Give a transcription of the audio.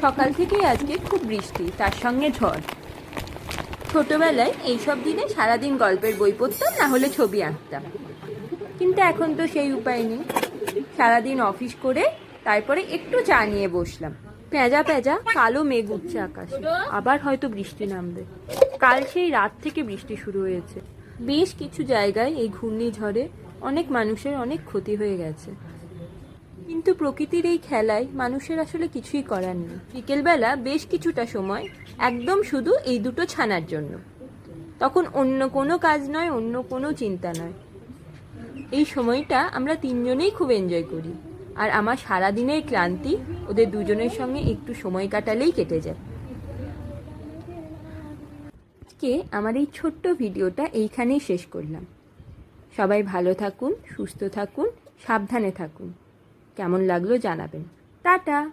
সকাল থেকেই আজকে খুব বৃষ্টি, তার সঙ্গে ঝড়। ছোটবেলায় এইসব দিনে সারাদিন গল্পের বই পড়তাম, না হলে ছবি আঁকতাম। কিন্তু এখন তো সেই উপায় নেই। সারাদিন অফিস করে তারপরে একটু চা নিয়ে বসলাম। পেঁজা পেঁজা কালো মেঘ উঠছে আকাশে, আবার হয়তো বৃষ্টি নামবে। কাল সেই রাত থেকে বৃষ্টি শুরু হয়েছে। বেশ কিছু জায়গায় এই ঘূর্ণিঝড়ে অনেক মানুষের অনেক ক্ষতি হয়ে গেছে। কিন্তু প্রকৃতির এই খেলায় মানুষের আসলে কিছুই করার নেই। বিকেলবেলা বেশ কিছুটা সময় একদম শুধু এই দুটো ছানার জন্য। তখন অন্য কোনো কাজ নয়, অন্য কোনো চিন্তা নয়। এই সময়টা আমরা তিনজনেই খুব এনজয় করি, আর আমার সারাদিনের ক্লান্তি ওদের দুজনের সঙ্গে একটু সময় কাটালেই কেটে যায়। আজকে আমার এই ছোট্ট ভিডিওটা এইখানেই শেষ করলাম। সবাই ভালো থাকুন, সুস্থ থাকুন, সাবধানে থাকুন। কেমন লাগলো জানাবেন। টাটা।